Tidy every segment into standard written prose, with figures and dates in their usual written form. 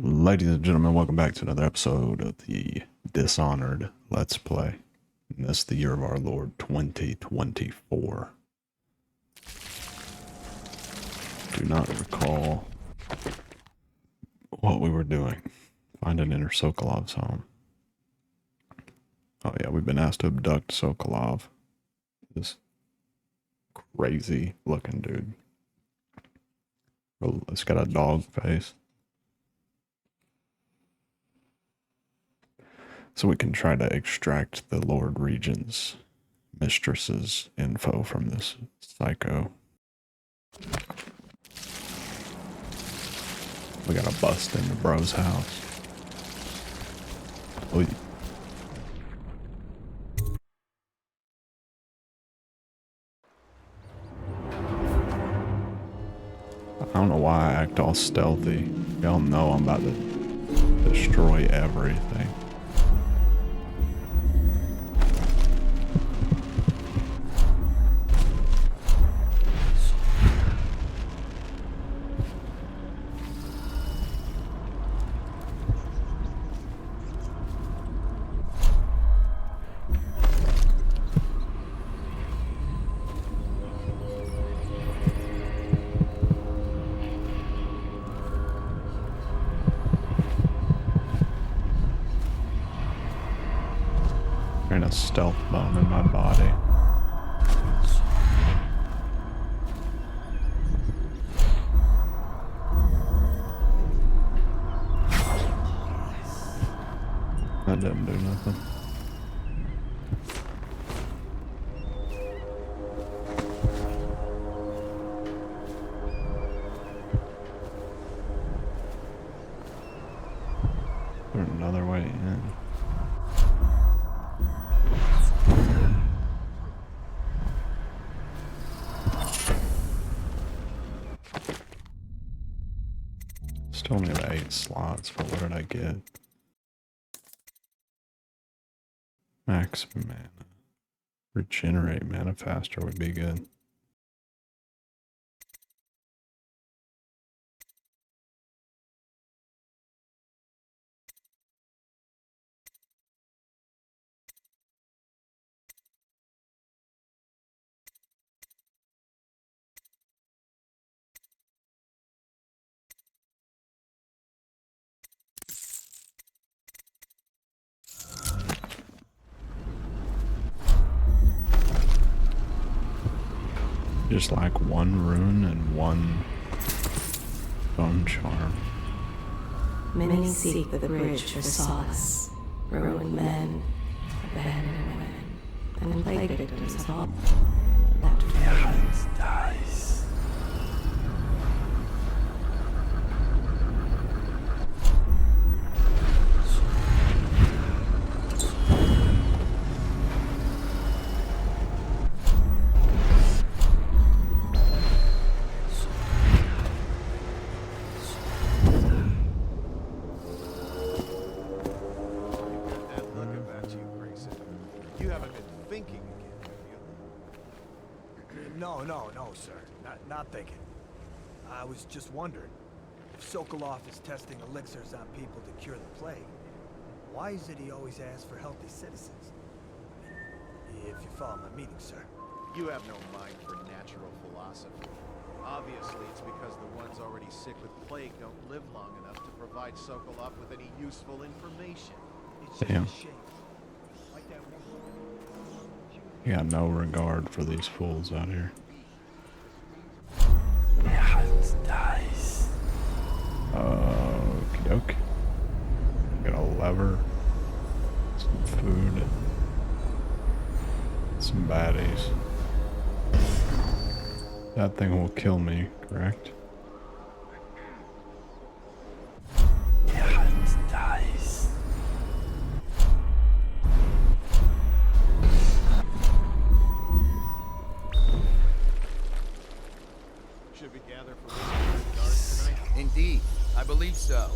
Ladies and gentlemen, welcome back to another episode of the Dishonored Let's Play. And this is the year of our Lord 2024. Do not recall what we were doing. Find and enter Sokolov's home. Oh yeah, we've been asked to abduct Sokolov. This crazy looking dude. Oh, it's got a dog face. So we can try to extract the Lord Regent's mistress's info from this psycho. We gotta bust into bro's house. Oy. I don't know why I act all stealthy. Y'all know I'm about to destroy everything. A stealth bone in my body. That didn't do nothing. There's another way in. Still only have 8 slots, but what did I get? Max mana. Regenerate mana faster would be good. Just like one rune and one bone charm. Many seek the bridge for solace. Ruined men, abandoned women, and plague victims of all that fails dies. No, sir. Not thinking. I was just wondering, if Sokolov is testing elixirs on people to cure the plague, why is it he always asks for healthy citizens? If you follow my meaning, sir. You have no mind for natural philosophy. Obviously, it's because the ones already sick with plague don't live long enough to provide Sokolov with any useful information. It's just Damn. a shame. Like that one. You got no regard for these fools out here. Dies. Okie doke. Got a lever, some food, some baddies. That thing will kill me, correct? Dies. Should we gather for the guard tonight? Indeed, I believe so.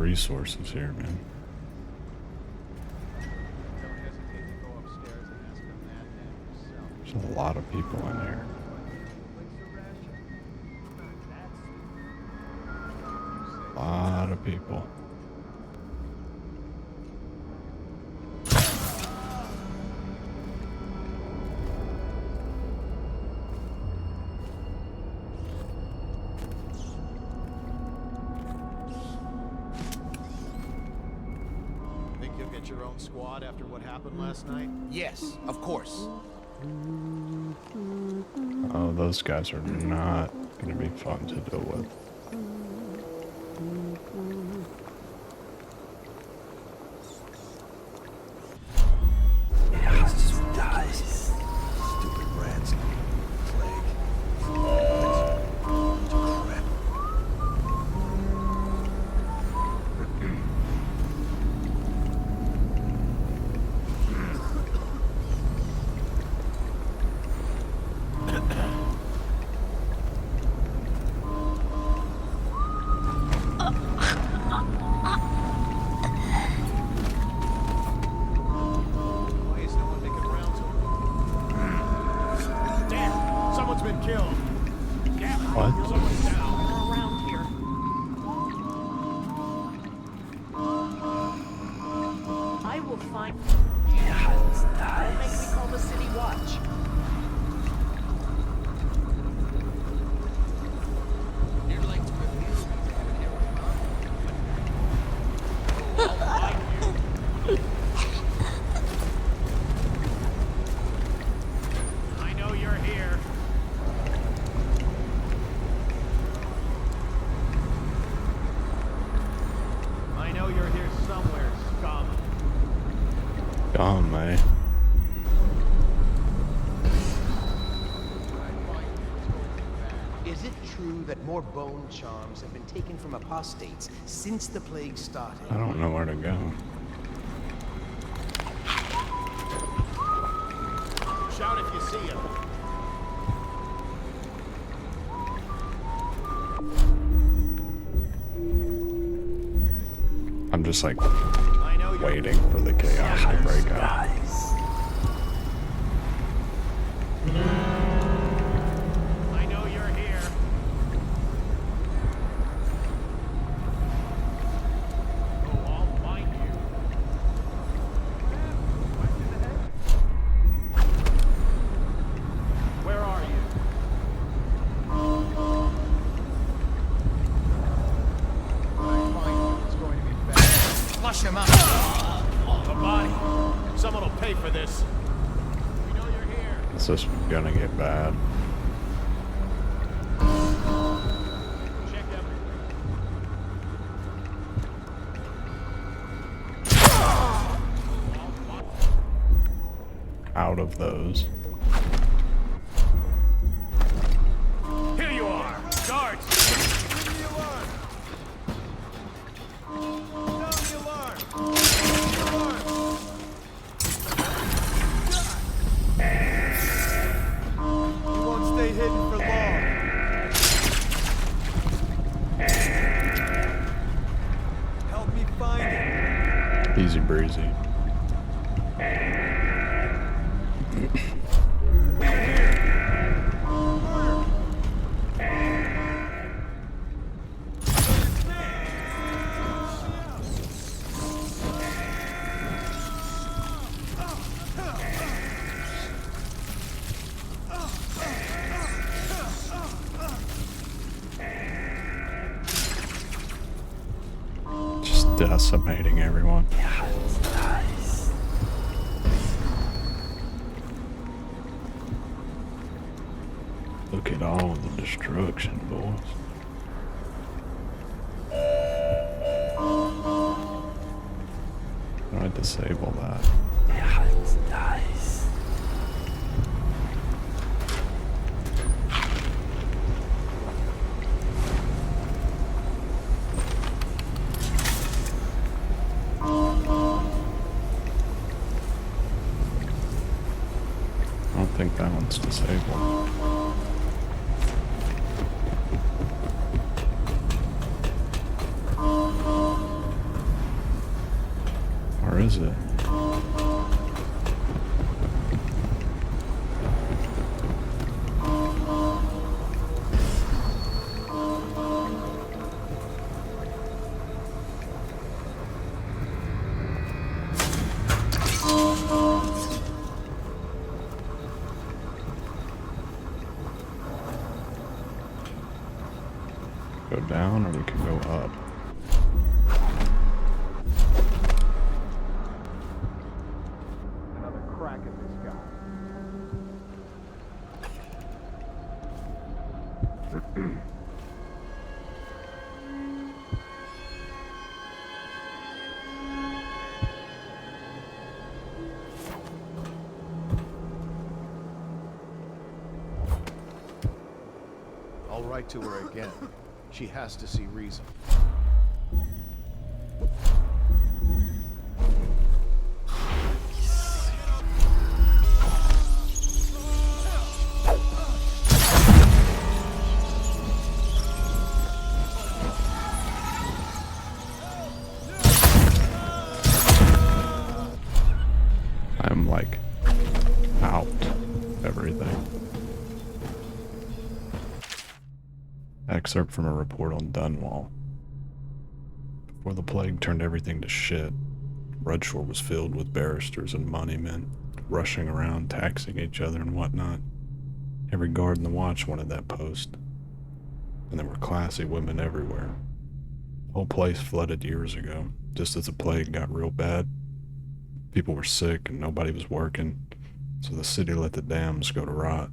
resources here, man. Don't hesitate to go upstairs and ask the madman himself. There's a lot of people in here. A lot of people. Think you'll get your own squad after what happened last night? Yes, of course. Oh, those guys are not going to be fun to deal with. Stupid rats. Plague. Crap. Why is no one making rounds over? Damn! Someone's been killed! Damn! What? Someone's down! Around here. I will find. Don't make me call the city watch. You'd like to review I know you're here. I know you're here somewhere, scum. Gone, man. Is it true that more bone charms have been taken from apostates since the plague started? I don't know where to go. Shout if you see him. I'm just like I know you're waiting for the chaos to break out. I know you're here. Oh, I'll find you. Where are you? When I find you, it's going to be bad. Flush him out. The body. Someone will pay for this. We know you're here. It's just gonna get bad. Check everywhere. Out of those. Here you are! Guards! Give me the alarm! Sound the alarm! Sound the alarm! You won't stay hidden for long. Help me find it. Easy breezy. Just decimating everyone. Look at all the destruction, boys. How do I disable that? I don't think that one's disabled. is it? Go down, or we can go up. Another crack at this guy. I'll write to her again. She has to see reason. I'm like out everything. Excerpt from a report on Dunwall. Before the plague turned everything to shit, Redshore was filled with barristers and moneymen, rushing around, taxing each other and whatnot. Every guard in the watch wanted that post, and there were classy women everywhere. The whole place flooded years ago, just as the plague got real bad. People were sick and nobody was working, so the city let the dams go to rot.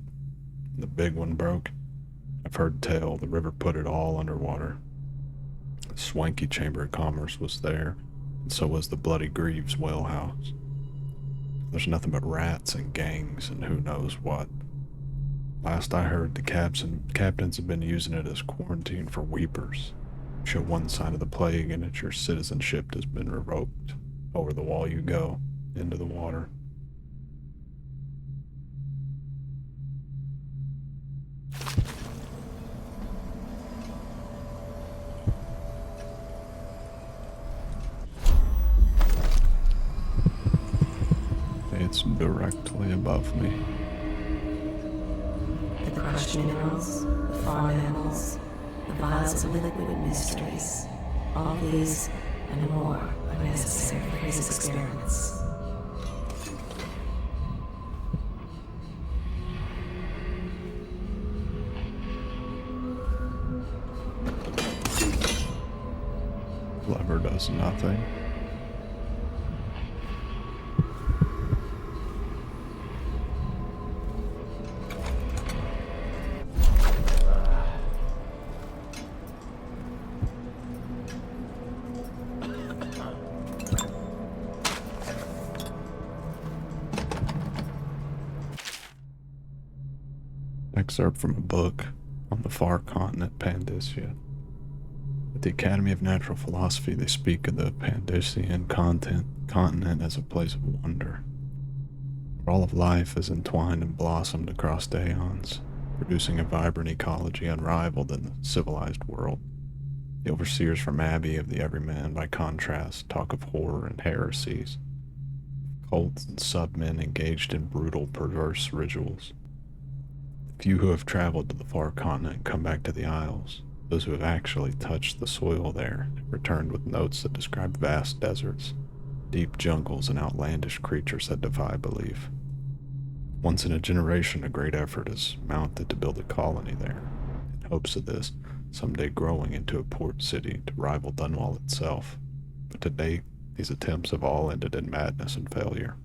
When the big one broke, I've heard tell the river put it all underwater. The swanky Chamber of Commerce was there, and so was the Bloody Greaves well house. There's nothing but rats and gangs and who knows what. Last I heard, the captains have been using it as quarantine for weepers. Show one sign of the plague and it's your citizenship has been revoked. Over the wall you go, into the water. It's directly above me. The crushed minerals, the farm animals, the vials of liquid mysteries. All these and more are necessary for his experiments. Lever does nothing. Excerpt from a book on the far continent Pandysia. At the Academy of Natural Philosophy, they speak of the Pandysian continent as a place of wonder, where all of life is entwined and blossomed across the aeons, producing a vibrant ecology unrivaled in the civilized world. The overseers from Abbey of the Everyman, by contrast, talk of horror and heresies, cults and submen engaged in brutal, perverse rituals. The few who have traveled to the far continent come back to the Isles. Those who have actually touched the soil there returned with notes that describe vast deserts, deep jungles, and outlandish creatures that defy belief. Once in a generation, a great effort is mounted to build a colony there, in hopes of this someday growing into a port city to rival Dunwall itself. But to date, these attempts have all ended in madness and failure.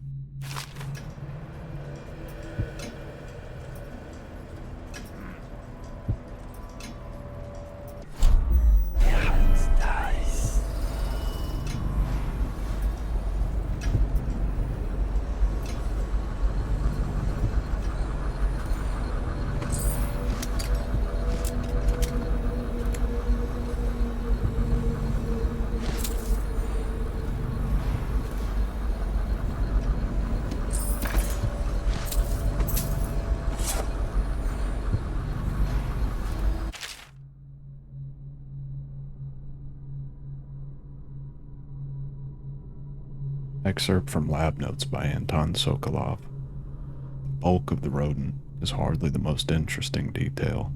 Excerpt from Lab Notes by Anton Sokolov. The bulk of the rodent is hardly the most interesting detail,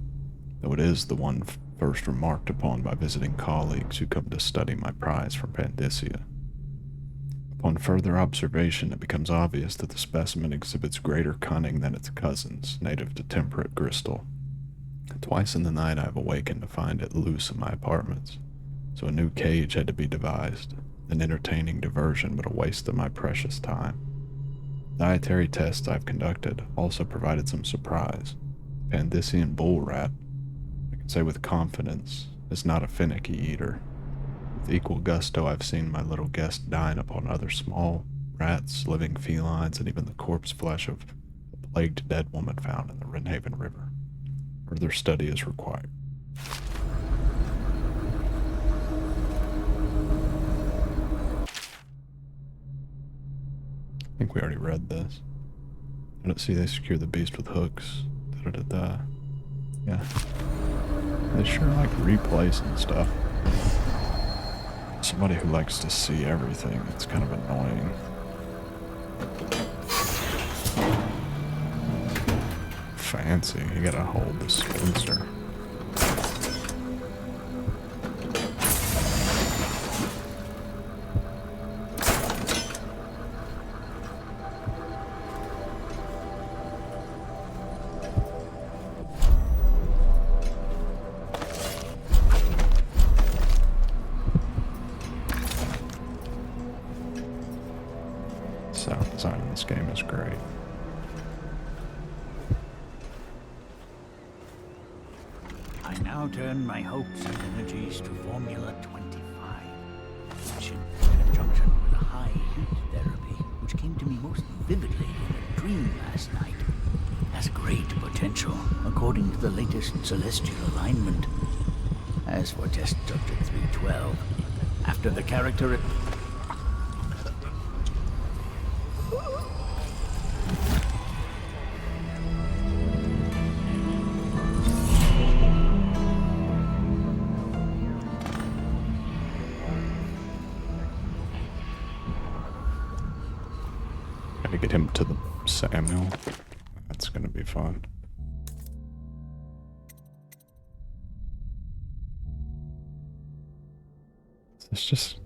though it is the one first remarked upon by visiting colleagues who come to study my prize from Pandyssia. Upon further observation, it becomes obvious that the specimen exhibits greater cunning than its cousins, native to temperate Bristol. Twice in the night I have awakened to find it loose in my apartments, so a new cage had to be devised, an entertaining diversion but a waste of my precious time. Dietary tests I've conducted also provided some surprise. The Pandyssian bull rat, I can say with confidence, is not a finicky eater. With equal gusto I've seen my little guest dine upon other small rats, living felines, and even the corpse flesh of the plagued dead woman found in the Wrenhaven River. Further study is required. I think we already read this. I don't see they secure the beast with hooks. Da-da-da-da. Yeah. They sure like replacing stuff. Somebody who likes to see everything, it's kind of annoying. Fancy, you gotta hold the Spencer. Sound design in this game is great. I now turn my hopes and energies to Formula 25, which in conjunction with a high heat therapy, which came to me most vividly in a dream last night, has great potential according to the latest celestial alignment. As for Test Subject 312, after the character Gotta get him to the Samuel. That's gonna be fun. It's just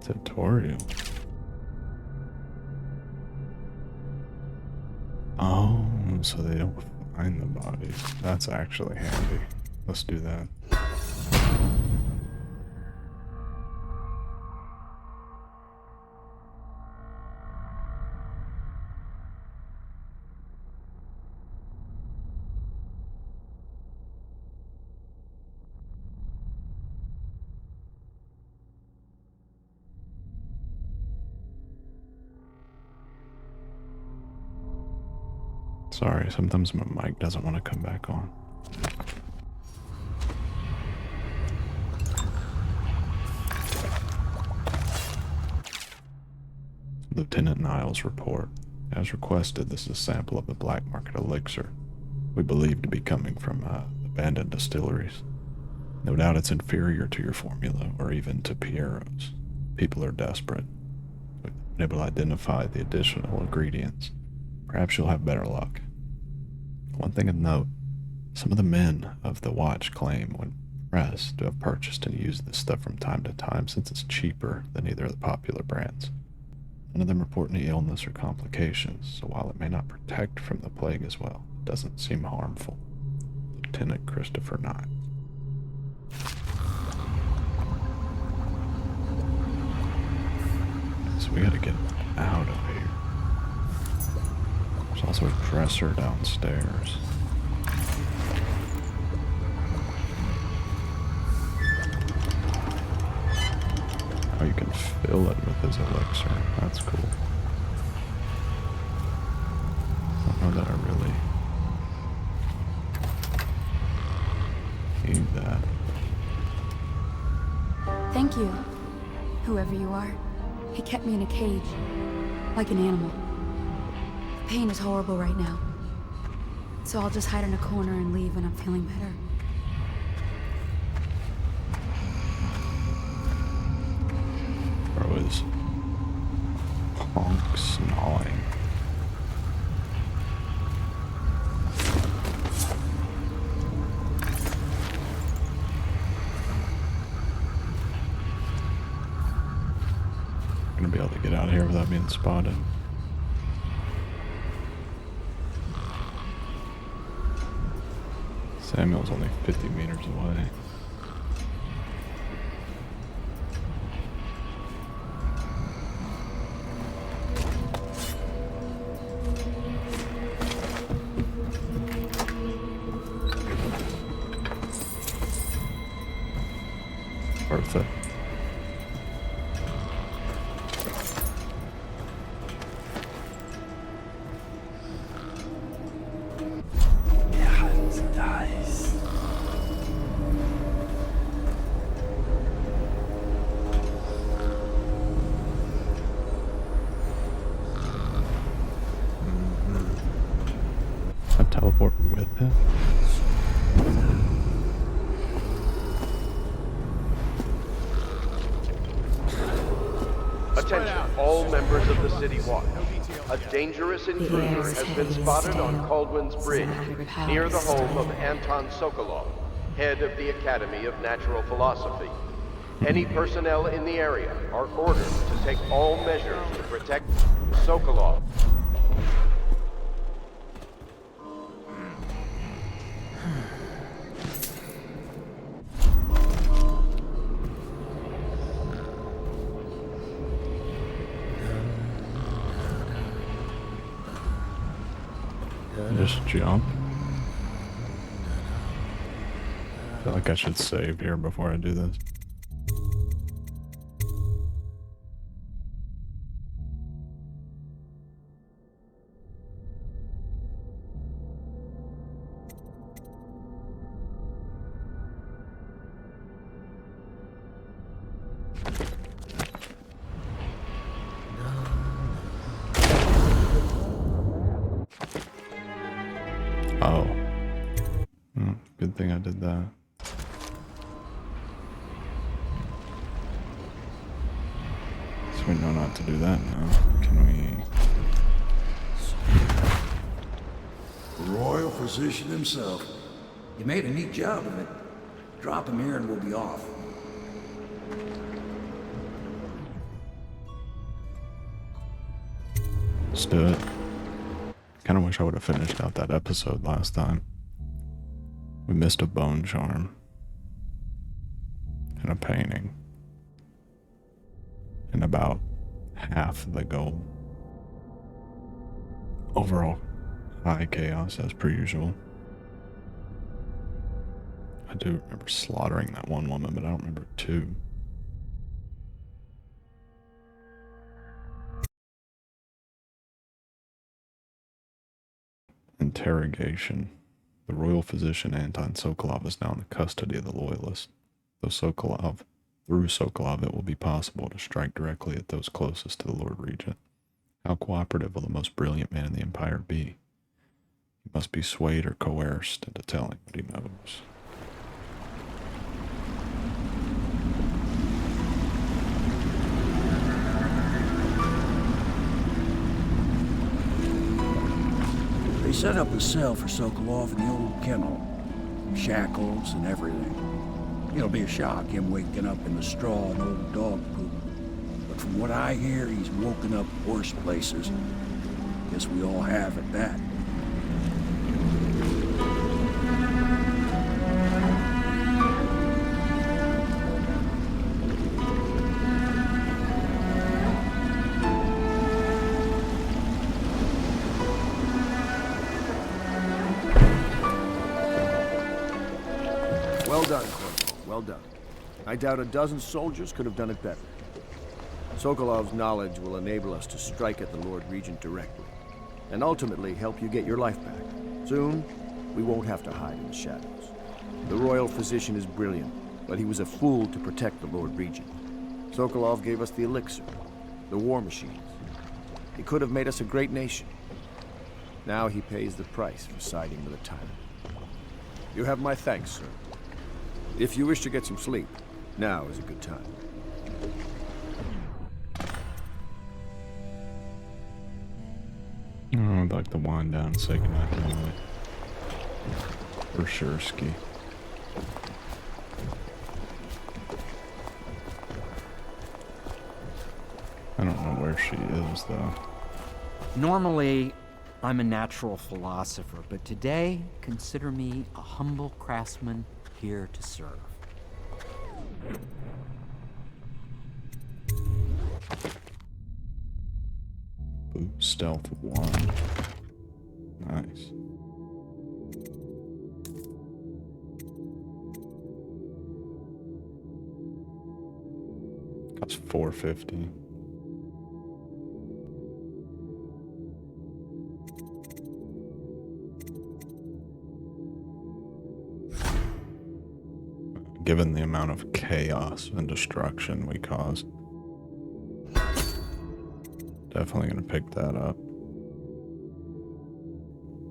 tutorial. Oh, so they don't find the bodies. That's actually handy. Let's do that. Sorry, sometimes my mic doesn't want to come back on. Lieutenant Niles' report. As requested, this is a sample of the black market elixir we believe to be coming from abandoned distilleries. No doubt it's inferior to your formula, or even to Piero's. People are desperate. We've been able to identify the additional ingredients. Perhaps you'll have better luck. One thing of note, some of the men of the watch claim, when pressed, to have purchased and used this stuff from time to time since it's cheaper than either of the popular brands. None of them report any illness or complications, so while it may not protect from the plague as well, it doesn't seem harmful. Lieutenant Christopher Nye. So we gotta get out of here. There's also a dresser downstairs. Oh, you can fill it with his elixir. That's cool. I don't know that I really need that. Thank you, whoever you are. He kept me in a cage, like an animal. The pain is horrible right now, so I'll just hide in a corner and leave when I'm feeling better. is honks gnawing. Gonna be able to get out of here without being spotted. Samuel's only 50 meters away. Worth it. Teleport with him? Attention, all members of the City Watch. A dangerous intruder has been spotted on Caldwin's Bridge, near the home of Anton Sokolov, head of the Academy of Natural Philosophy. Any personnel in the area are ordered to take all measures to protect Sokolov. Just jump. I feel like I should save here before I do this. Oh. Good thing I did that. So we know not to do that now. Can we... The royal physician himself. You made a neat job of it. Drop him here and we'll be off. Let's do it. Kinda wish I would have finished out that episode last time. We missed a bone charm. And a painting. And about half of the gold. Overall, high chaos as per usual. I do remember slaughtering that one woman, but I don't remember two. Interrogation. The royal physician Anton Sokolov is now in the custody of the Loyalists. Through Sokolov, it will be possible to strike directly at those closest to the Lord Regent. How cooperative will the most brilliant man in the Empire be? He must be swayed or coerced into telling what he knows. They set up a cell for Sokolov in the old kennel. Shackles and everything. It'll be a shock, him waking up in the straw and old dog poop. But from what I hear, he's woken up worse places. Guess we all have at that. Well done, Corporal. Well done. I doubt a dozen soldiers could have done it better. Sokolov's knowledge will enable us to strike at the Lord Regent directly, and ultimately help you get your life back. Soon, we won't have to hide in the shadows. The royal physician is brilliant, but he was a fool to protect the Lord Regent. Sokolov gave us the elixir, the war machines. He could have made us a great nation. Now he pays the price for siding with a tyrant. You have my thanks, sir. If you wish to get some sleep, now is a good time. I'd like to wind down and say goodnight to Emily. For sure, Ski. I don't know where she is, though. Normally, I'm a natural philosopher, but today, consider me a humble craftsman here to serve. Ooh, stealth 1. Nice. Costs $4.50. Given the amount of chaos and destruction we caused, definitely gonna pick that up.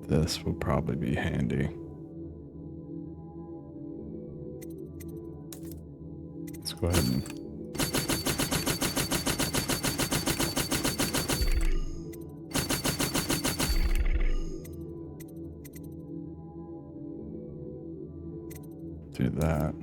This will probably be handy. Let's go ahead and do that.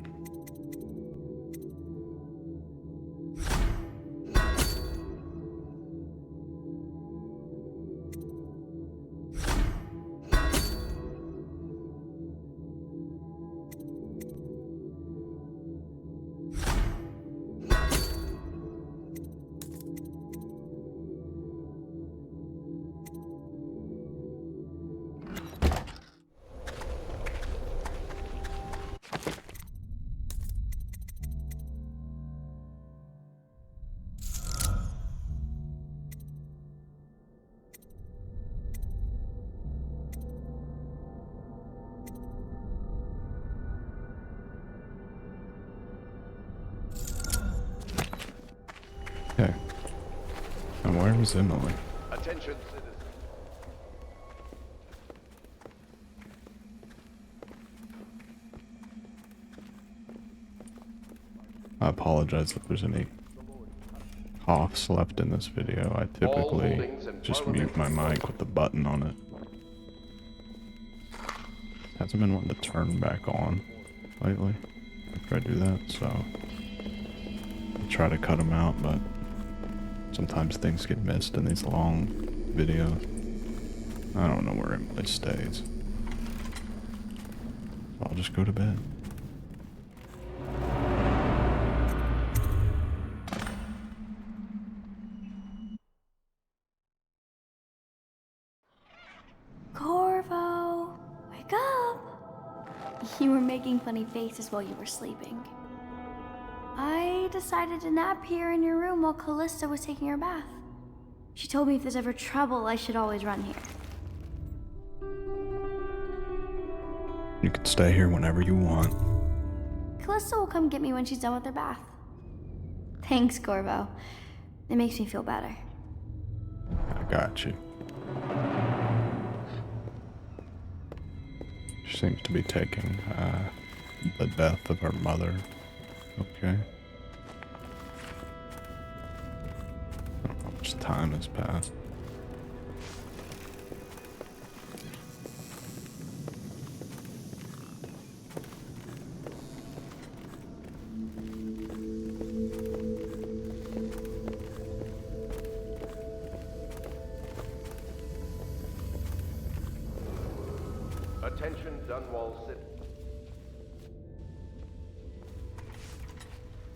Okay. And where is Emily? Attention, citizens. I apologize if there's any coughs left in this video. I typically just mute my mic with the button on it. Hasn't been wanting to turn back on lately after I do that, so I try to cut them out, but sometimes things get missed in these long videos. I don't know where Emily stays. So I'll just go to bed. Corvo, wake up! You were making funny faces while you were sleeping. I decided to nap here in your room while Callista was taking her bath. She told me if there's ever trouble, I should always run here. You can stay here whenever you want. Callista will come get me when she's done with her bath. Thanks, Corvo. It makes me feel better. I got you. She seems to be taking the death of her mother. Okay. I don't know how much time has passed. Attention, Dunwall City.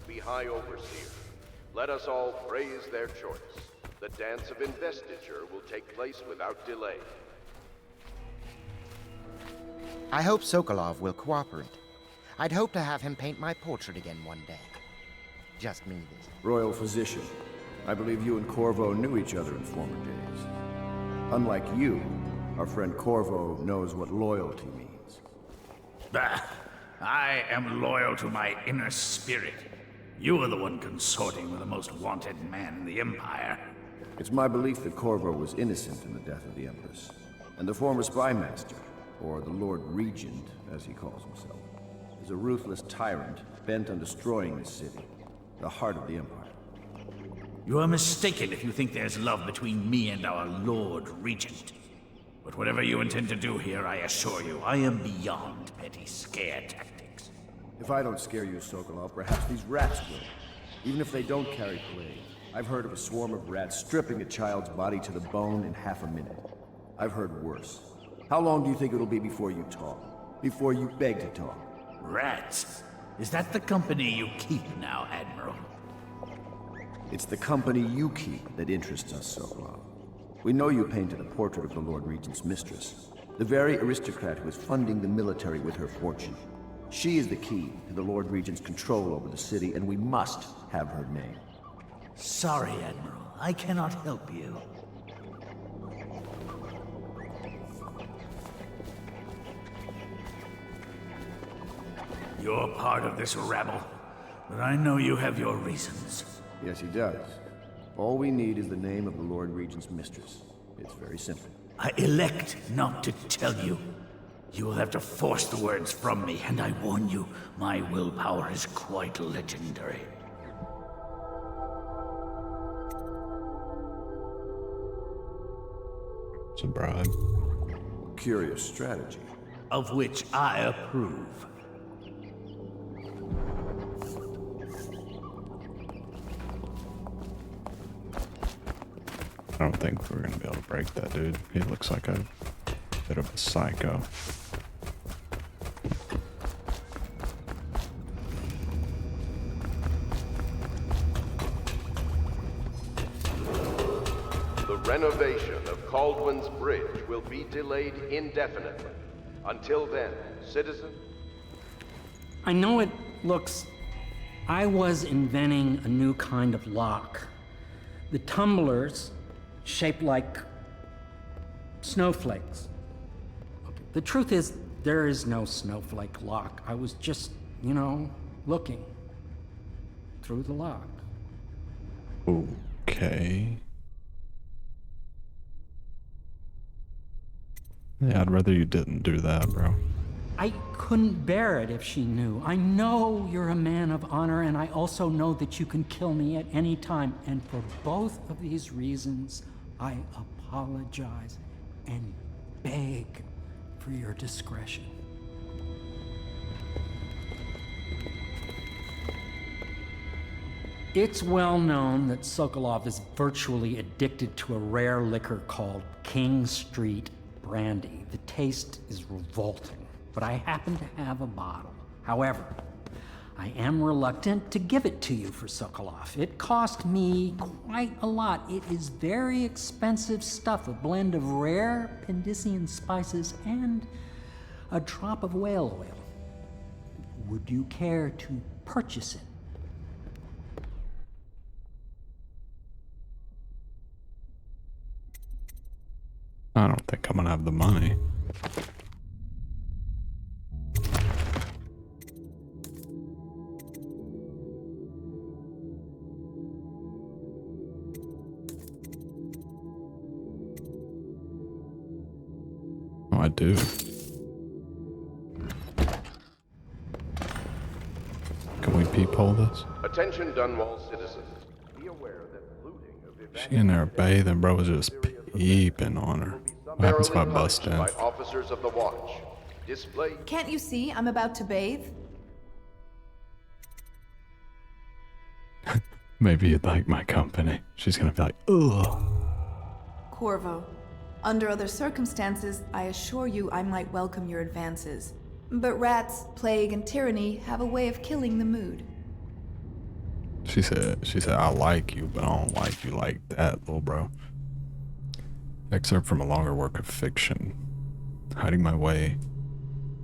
The High Overseer. Let us all praise their choice. The dance of investiture will take place without delay. I hope Sokolov will cooperate. I'd hope to have him paint my portrait again one day. Just me this. Royal Physician, I believe you and Corvo knew each other in former days. Unlike you, our friend Corvo knows what loyalty means. Bah! I am loyal to my inner spirit. You are the one consorting with the most wanted man in the Empire. It's my belief that Corvo was innocent in the death of the Empress, and the former spy master, or the Lord Regent, as he calls himself, is a ruthless tyrant bent on destroying this city, the heart of the Empire. You are mistaken if you think there's love between me and our Lord Regent. But whatever you intend to do here, I assure you, I am beyond petty scare tactics. If I don't scare you, Sokolov, perhaps these rats will. Even if they don't carry plague. I've heard of a swarm of rats stripping a child's body to the bone in half a minute. I've heard worse. How long do you think it'll be before you talk? Before you beg to talk? Rats? Is that the company you keep now, Admiral? It's the company you keep that interests us, Sokolov. We know you painted a portrait of the Lord Regent's mistress, the very aristocrat who is funding the military with her fortune. She is the key to the Lord Regent's control over the city, and we must have her name. Sorry, Admiral. I cannot help you. You're part of this rabble, but I know you have your reasons. Yes, he does. All we need is the name of the Lord Regent's mistress. It's very simple. I elect not to tell you. You will have to force the words from me, and I warn you, my willpower is quite legendary. It's a bribe. Curious strategy. Of which I approve. I don't think we're gonna be able to break that dude. He looks like a bit of a psycho. The renovation of Caldwell's Bridge will be delayed indefinitely. Until then, citizen. I know it looks... I was inventing a new kind of lock. The tumblers, shaped like snowflakes. Okay. The truth is, there is no snowflake lock. I was just, you know, looking through the lock. Okay. Yeah, I'd rather you didn't do that, bro. I couldn't bear it if she knew. I know you're a man of honor, and I also know that you can kill me at any time. And for both of these reasons, I apologize and beg for your discretion. It's well known that Sokolov is virtually addicted to a rare liquor called King Street Brandy. The taste is revolting, but I happen to have a bottle. However, I am reluctant to give it to you for Sokolov. It cost me quite a lot. It is very expensive stuff, a blend of rare Pendleton spices and a drop of whale oil. Would you care to purchase it? I don't think I'm gonna have the money. Oh, I do. Can we peephole this? Attention Dunwall citizens. Be aware that looting of She in there bathing, bro, was just peeping on her. What happens if I bust in? by officers of the watch. Display. Can't you see I'm about to bathe? Maybe you'd like my company. She's gonna be like, ugh. Corvo, under other circumstances, I assure you I might welcome your advances. But rats, plague, and tyranny have a way of killing the mood. She said, I like you, but I don't like you like that, little bro. Excerpt from a longer work of fiction. Finding my way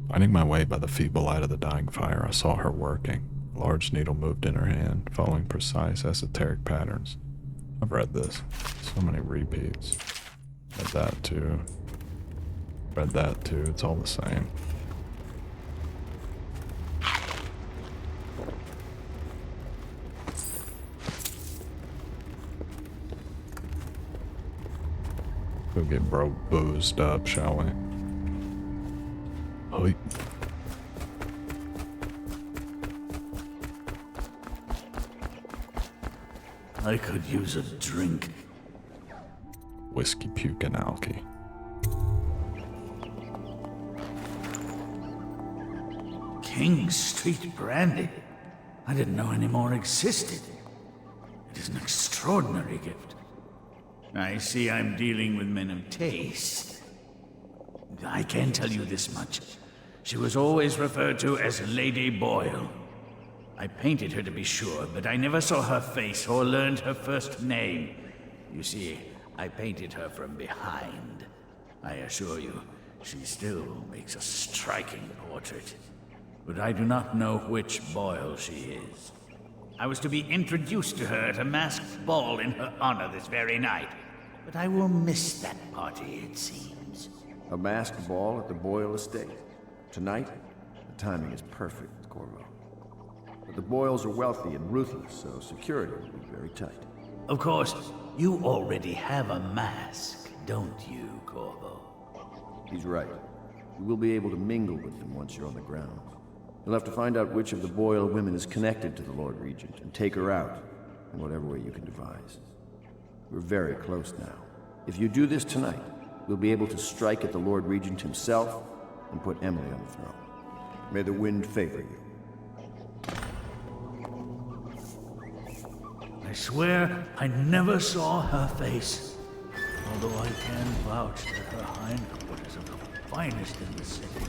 by the feeble light of the dying fire, I saw her working. A large needle moved in her hand, following precise esoteric patterns. I've read this. So many repeats. Read that too. Read that too. It's all the same. Go get boozed up, shall we? Oi. I could use a drink. Whiskey, puke, and alky. King Street brandy? I didn't know any more existed. It is an extraordinary gift. I see I'm dealing with men of taste. I can tell you this much. She was always referred to as Lady Boyle. I painted her to be sure, but I never saw her face or learned her first name. You see, I painted her from behind. I assure you, she still makes a striking portrait. But I do not know which Boyle she is. I was to be introduced to her at a masked ball in her honor this very night. But I will miss that party, it seems. A masked ball at the Boyle estate. Tonight? The timing is perfect, Corvo. But the Boyles are wealthy and ruthless, so security will be very tight. Of course, you already have a mask, don't you, Corvo? He's right. You will be able to mingle with them once you're on the ground. You'll have to find out which of the Boyle women is connected to the Lord Regent and take her out in whatever way you can devise. We're very close now. If you do this tonight, we'll be able to strike at the Lord Regent himself and put Emily on the throne. May the wind favor you. I swear I never saw her face. Although I can vouch that her hindquarters are the finest in the city.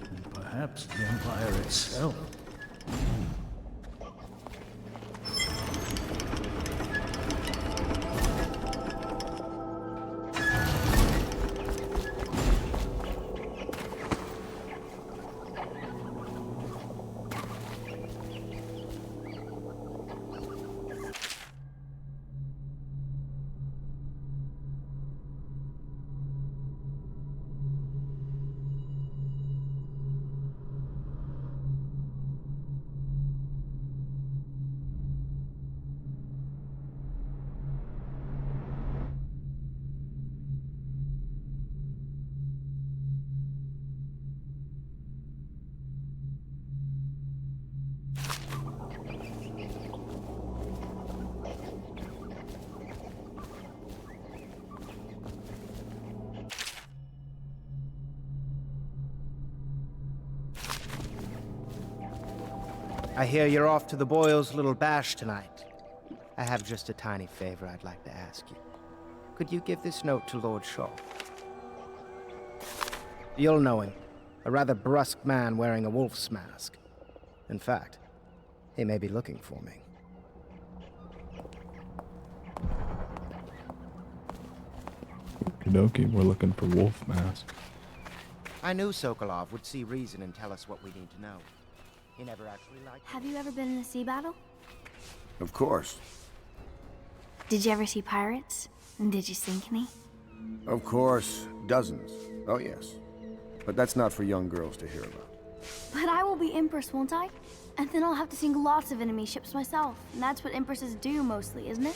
And perhaps the Empire itself. I hear you're off to the Boyles' little bash tonight. I have just a tiny favor I'd like to ask you. Could you give this note to Lord Shaw? You'll know him. A rather brusque man wearing a wolf's mask. In fact, he may be looking for me. Okie dokie, we're looking for Wolf Mask. I knew Sokolov would see reason and tell us what we need to know. He never actually liked it. Have you ever been in a sea battle? Of course. Did you ever see pirates? And did you sink any? Of course. Dozens. Oh, yes. But that's not for young girls to hear about. But I will be Empress, won't I? And then I'll have to sink lots of enemy ships myself. And that's what Empresses do mostly, isn't it?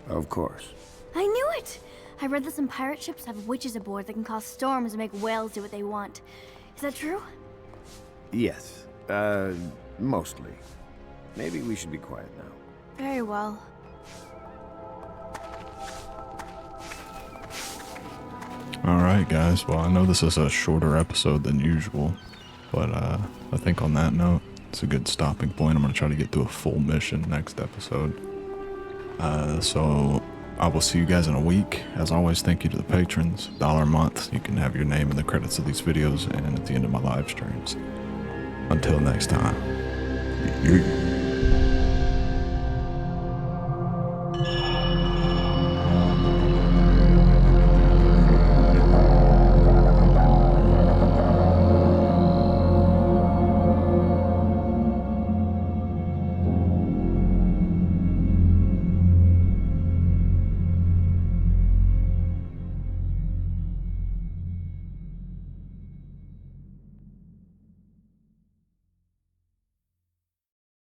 Of course. I knew it! I read that some pirate ships have witches aboard that can cause storms and make whales do what they want. Is that true? Yes. Mostly. Maybe we should be quiet now. Very well. Alright guys, well I know this is a shorter episode than usual, but I think on that note, it's a good stopping point. I'm going to try to get to a full mission next episode. So I will see you guys in a week. As always, thank you to the patrons. $1 a month, you can have your name in the credits of these videos and at the end of my live streams. Until next time.